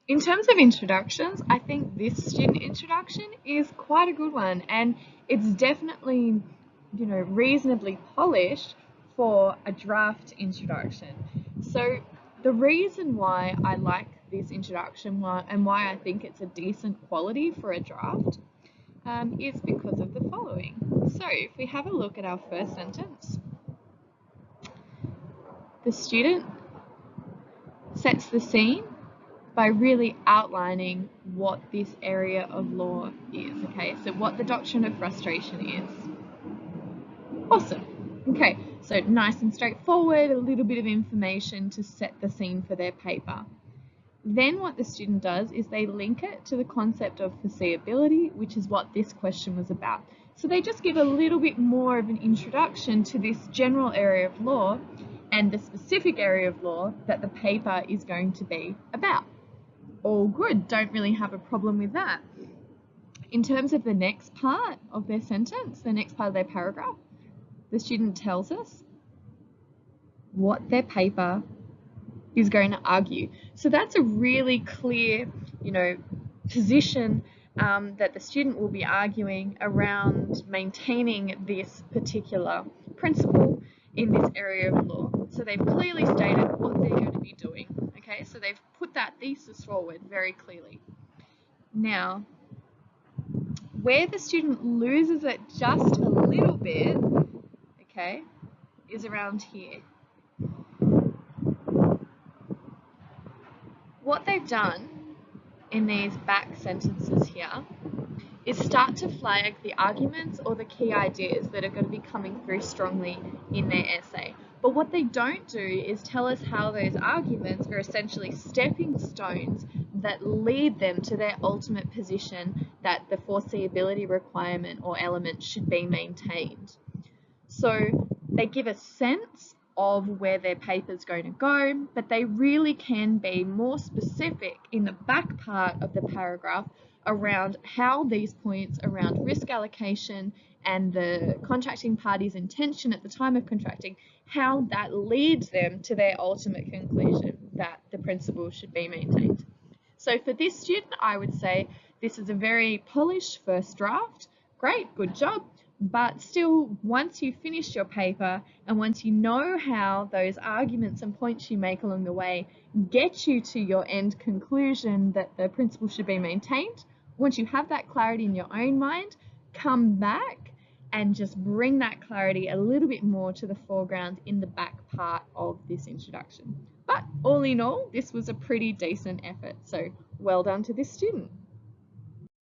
In terms of introductions, I think this student introduction is quite a good one, and it's definitely, reasonably polished for a draft introduction. So the reason why I like this introduction and why I think it's a decent quality for a draft is because of the following. So if we have a look at our first sentence, the student sets the scene by really outlining what this area of law is, okay? So what the doctrine of frustration is. Awesome. Okay, so nice and straightforward, a little bit of information to set the scene for their paper. Then what the student does is they link it to the concept of foreseeability, which is what this question was about. So they just give a little bit more of an introduction to this general area of law and the specific area of law that the paper is going to be about. All good, don't really have a problem with that. In terms of the next part of their sentence, the next part of their paragraph, the student tells us what their paper is going to argue. So that's a really clear, position that the student will be arguing around maintaining this particular principle in this area of law. So they've clearly stated what they're going to be doing. Okay, so they've put that thesis forward very clearly. Now, where the student loses it just a little bit, okay, is around here. What they've done in these back sentences here is start to flag the arguments or the key ideas that are going to be coming through strongly in their essay. But what they don't do is tell us how those arguments are essentially stepping stones that lead them to their ultimate position that the foreseeability requirement or element should be maintained. So they give a sense of where their paper is going to go, but they really can be more specific in the back part of the paragraph around how these points around risk allocation and the contracting party's intention at the time of contracting, how that leads them to their ultimate conclusion that the principle should be maintained. So for this student, I would say this is a very polished first draft. Great, good job. But still, once you finish your paper and once you know how those arguments and points you make along the way get you to your end conclusion that the principle should be maintained, once you have that clarity in your own mind, come back and just bring that clarity a little bit more to the foreground in the back part of this introduction. But all in all, this was a pretty decent effort, so well done to this student.